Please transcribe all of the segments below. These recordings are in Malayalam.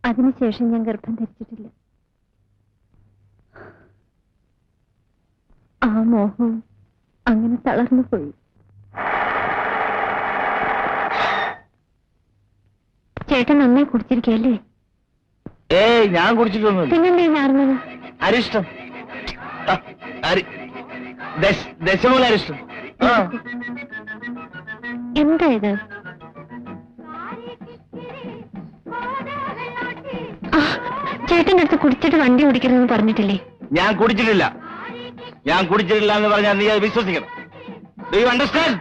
അതിനുശേഷം ഞാൻ ഗർഭം ധരിച്ചിട്ടില്ല. ആ മോഹം അങ്ങനെ തളർന്നു പോയി. ചേട്ടൻ നന്നായി കുടിച്ചിരിക്കല്ലേ? ഏയ്, ഞാൻ കുടിച്ചിട്ടൊന്നുമില്ല. പിന്നെന്തേ മാറുന്നത്? അരിഷ്ടം, ദശമൂല അരിഷ്ടം. എന്താ ഇത്? ചേട്ടൻ്റെ അടുത്ത് കുടിച്ചിട്ട് വണ്ടി ഓടിക്കരുതെന്ന് പറഞ്ഞിട്ടില്ലേ? ഞാൻ കുടിച്ചിട്ടില്ല എന്ന് പറഞ്ഞാൽ നീ അത് വിശ്വസിക്കണം. Do you understand?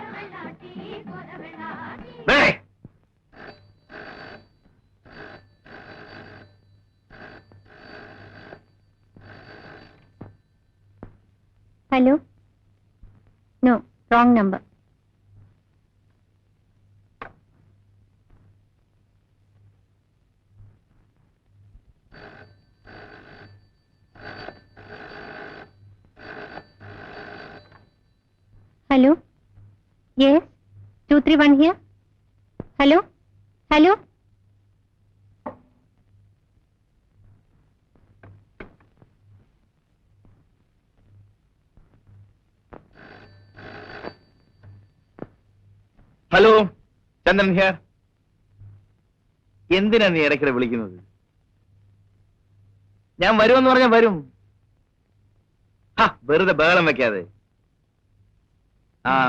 Hello, no, wrong number. Hello, yes, 231 here. Hello, hello. Hello, Chandran here. എന്തിനാ നീ ഇടയ്ക്കിടെ വിളിക്കുന്നത്? ഞാൻ വരുമെന്ന് പറഞ്ഞാൽ വരും. വെറുതെ ബഹളം വെക്കാതെ.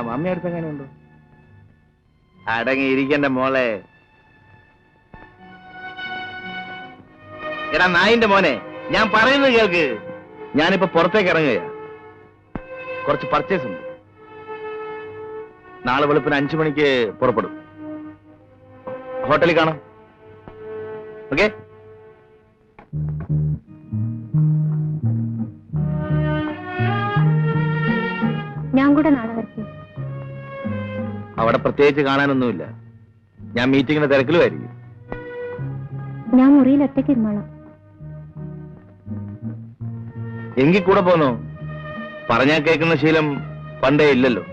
മമ്മി അടുത്ത് എങ്ങനെയുണ്ടോ? അടങ്ങിയിരിക്കണ്ട മോളെ. എടാ നായിന്റെ മോനെ, ഞാൻ പറയുന്നത് കേൾക്ക്. ഞാനിപ്പോ പുറത്തേക്ക് ഇറങ്ങുകയാ. കുറച്ച് പർച്ചേസ് ഉണ്ട്. നാളെ വെളുപ്പിന് 5 മണിക്ക് പുറപ്പെടും. ഹോട്ടലിൽ കാണാം. ഓക്കെ? ഞാൻ കൂടെ നാളെ വരട്ടെ. അവിടെ പ്രത്യേകിച്ച് കാണാനൊന്നുമില്ല. ഞാൻ മീറ്റിങ്ങിന്റെ തിരക്കിലുമായിരിക്കും. ഞാൻ മുറിയിൽ ഒറ്റയ്ക്ക് ഇരുന്നോളാം. എങ്കിൽ കൂടെ പോന്നോ? പറഞ്ഞാൽ കേൾക്കുന്ന ശീലം പണ്ടേ ഇല്ലല്ലോ.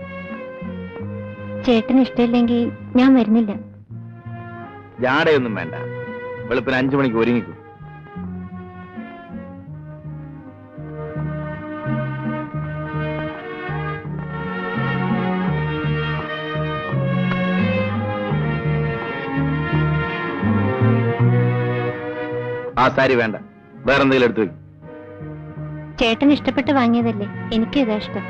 ചേട്ടന് ഇഷ്ടമില്ലെങ്കിൽ ഞാൻ വരുന്നില്ല. ജാടയൊന്നും വേണ്ട. വെളുപ്പിന് 5 മണിക്ക് ഒരുങ്ങിക്കും. ആ സാരി വേണ്ട, വേറെന്തെങ്കിലും എടുത്തു വയ്ക്കും. ചേട്ടന് ഇഷ്ടപ്പെട്ട് വാങ്ങിയതല്ലേ, എനിക്ക് ഇതാ ഇഷ്ടം.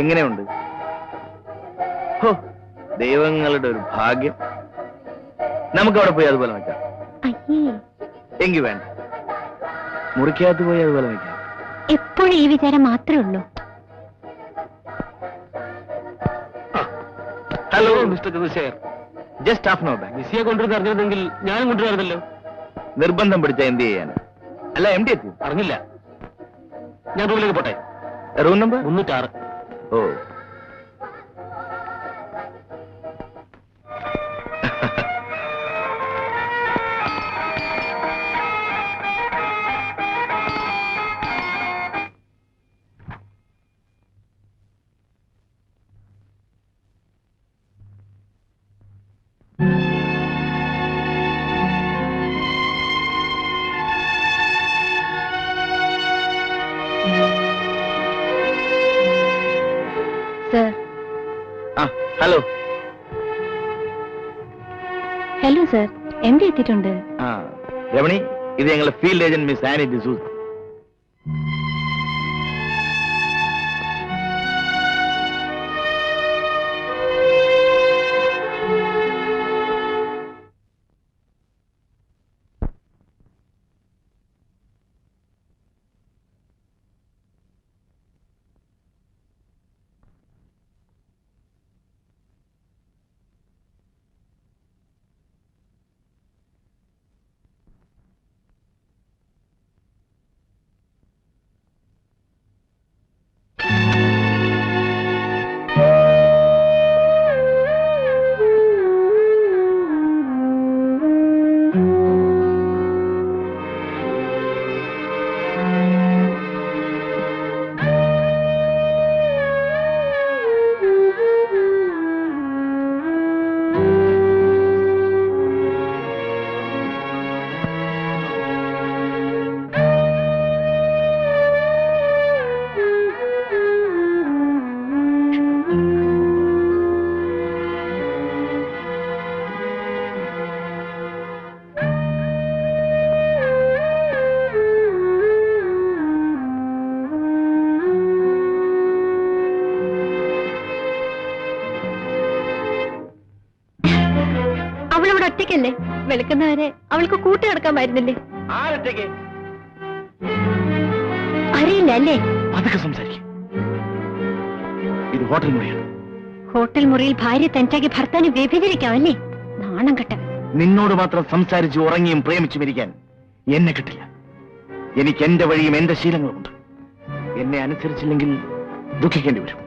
എങ്ങനെയുണ്ട്? ഹോ, ദൈവങ്ങളുടെ ഒരു ഭാഗ്യം. നമുക്ക് അവിടെ പോയി അതുപോലെ വെക്കാം. എങ്കിൽ വേണ്ട, മുറിക്കകത്ത് പോയി അതുപോലെ വെക്കാം. എപ്പോഴും ഈ വിചാരം മാത്രമേ ഉള്ളൂ. Hello mister Chandrashekhar, just half no back. മിസ്സിയെ കൊണ്ടുവരുന്ന അറിഞ്ഞിരുന്നെങ്കിൽ ഞാനും കൊണ്ടുവരുന്നല്ലോ. നിർബന്ധം പിടിച്ച എന്ത് ചെയ്യാൻ? അല്ല, MD എത്തി? അറിഞ്ഞില്ല. ഞാൻ റൂമിലേക്ക് പോട്ടെ. Room number 306. Oh, sir. Hello. Hello sir, MD എത്തിയിട്ടുണ്ട്. രമണി, ഇത് ഞങ്ങളുടെ field agent miss Annie D'Souza. ഒറ്റയ്ക്കല്ലേ? വെളുക്കുന്നവരെ അവൾക്ക് കൂട്ടി നടക്കാമായിരുന്നില്ലേ? ആരൊറ്റയ്ക്ക്? അറിയില്ല അല്ലേ? അതൊക്കെ സംസാരിക്കും. ഇത് ഹോട്ടൽ മുറിയാണ്. ഹോട്ടൽ മുറിയിൽ ഭാര്യ തനിച്ചാക്കി ഭർത്താവിനെ വ്യഭിചരിക്കാവല്ലേ? നാണം കെട്ട. നിന്നോട് മാത്രം സംസാരിച്ച് ഉറങ്ങിയും പ്രേമിച്ചും ഇരിക്കാൻ എന്നെ കിട്ടില്ല. എനിക്ക് എന്റെ വഴിയും എന്റെ ശീലങ്ങളുമുണ്ട്. എന്നെ അനുസരിച്ചില്ലെങ്കിൽ ദുഃഖിക്കേണ്ടി വരും.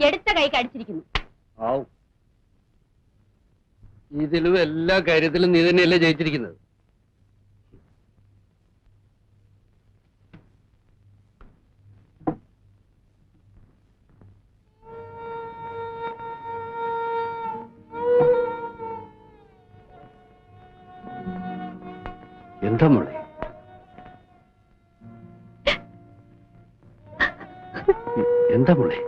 എടുത്ത കൈ കടിച്ചിരിക്കുന്നു. ഇതിലും എല്ലാ കാര്യത്തിലും നീ തന്നെയല്ലേ ജയിച്ചിരിക്കുന്നത്. എന്താ മോളെ? എന്താ മോളെ?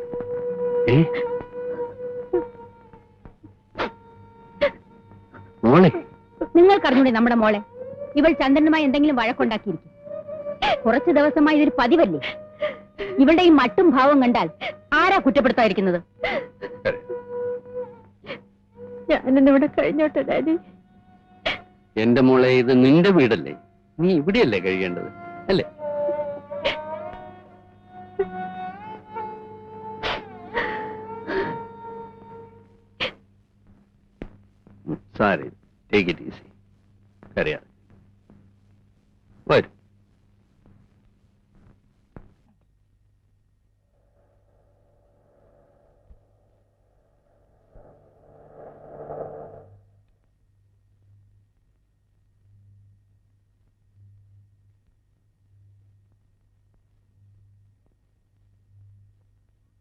മോളെ, നിങ്ങൾക്കറിഞ്ഞൂടെ നമ്മുടെ മോളെ? ഇവൾ ചന്ദ്രനുമായി എന്തെങ്കിലും വഴക്കുണ്ടാക്കിയിരിക്കും. കുറച്ചു ദിവസമായി ഇതൊരു പതിവല്ലേ? ഇവളുടെ ഈ മട്ടും ഭാവം കണ്ടാൽ ആരാ കുറ്റപ്പെടുത്താതിരിക്കുന്നത്? ഞാനിവിടെ കഴിഞ്ഞോട്ടെ ഡാഡി. എന്റെ മോളെ, ഇത് നിന്റെ വീടല്ലേ? നീ ഇവിടെയല്ലേ കഴിയേണ്ടത് അല്ലേ? Sari, take it easy. കരയാതെ വരും.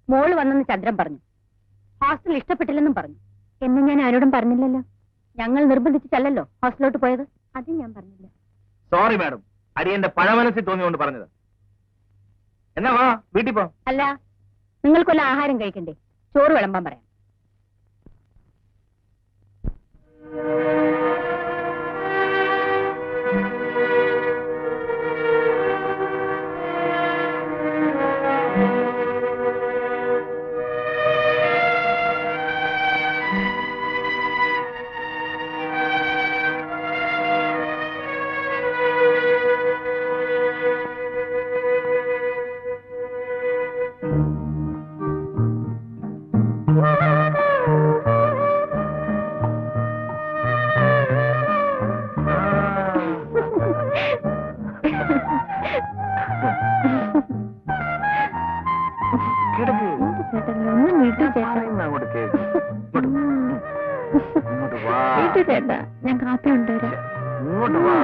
മോള് വന്നെന്ന് ചന്ദ്രൻ പറഞ്ഞു. ഹോസ്റ്റൽ ഇഷ്ടപ്പെട്ടില്ലെന്നും പറഞ്ഞു. എന്ന് ഞാൻ ആരോടും പറഞ്ഞില്ലല്ലോ. ഞങ്ങൾ നിർബന്ധിച്ചിട്ടല്ലോ ഹോസ്റ്റലിലോട്ട് പോയത്. അത് ഞാൻ പറഞ്ഞില്ല. സോറി മാഡം, അടിയന്റെ പഴമനസ്സിൽ തോന്നിയോണ്ട് പറഞ്ഞത്. എന്നാ വാ, വീട്ടിൽ പോ. അല്ല, നിങ്ങൾക്കൊല്ല ആഹാരം കഴിക്കണ്ടേ? ചോറ് വിളമ്പാൻ പറയാം. ഞാൻ കാപ്പി കൊണ്ടുവരാം. ഇങ്ങോട്ട് വാ.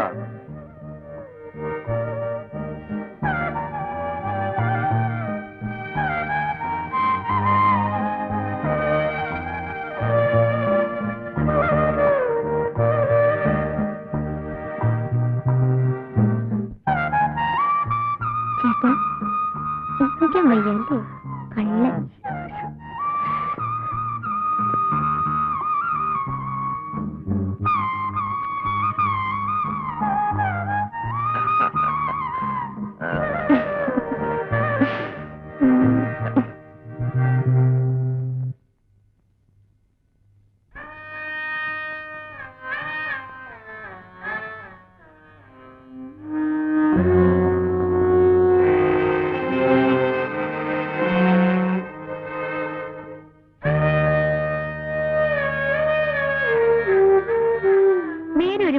ചേട്ടാ, ഇരിക്കാൻ വയ്യല്ലേ? കള്ളൻ.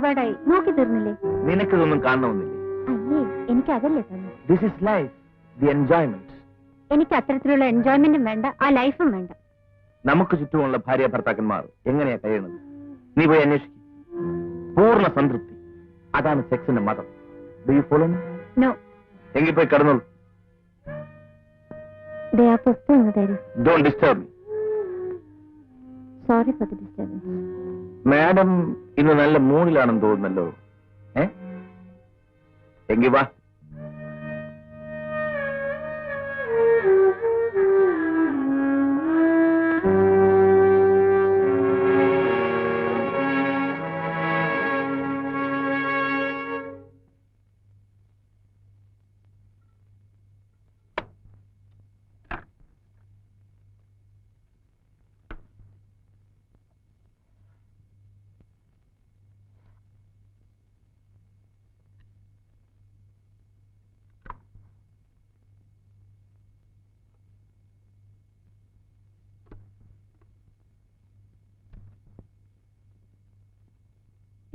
ഒരുപാടായി നോക്കി തീർന്നില്ലേ? നിനക്കിതൊന്നും കാണണമെന്നില്ലേ? അയ്യേ, എനിക്ക് അതല്ലേ തന്നെ. This is life, the enjoyment. എനിക്ക് അത്തരത്തിലുള്ള എൻജോയ്മെന്റും വേണ്ട, ആ ലൈഫും വേണ്ട. നമുക്ക് ചുറ്റുമുള്ള ഭാര്യ ഭർത്താക്കന്മാർ എങ്ങനെയാ കഴിയണത്? നീ പോയി അന്വേഷിക്കും. പൂർണ്ണ സംതൃപ്തി, അതാണ് സെക്സിന്റെ മതം. Do you follow me? No. എങ്കിൽ പോയി കിടന്നോളൂ. ആ പുസ്തകം തരൂ. Don't disturb me. Sorry for the disturbance. Madam ഇന്ന് നല്ല മൂഡിലാണെന്ന് തോന്നുന്നല്ലോ. എങ്കിൽ വാ.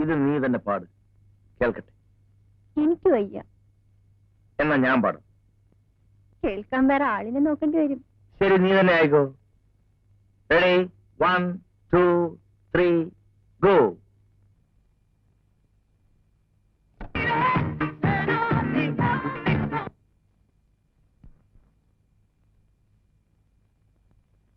ഇത് നീ തന്നെ പാട്, കേൾക്കട്ടെ. എനിക്ക് വയ്യ. എന്നാ ഞാൻ പാടും. കേൾക്കാൻ വേറെ ആളിനെ നോക്കേണ്ടി വരും. ശരി, നീ തന്നെ ആയിക്കോ. Ready, 1 2 3 go.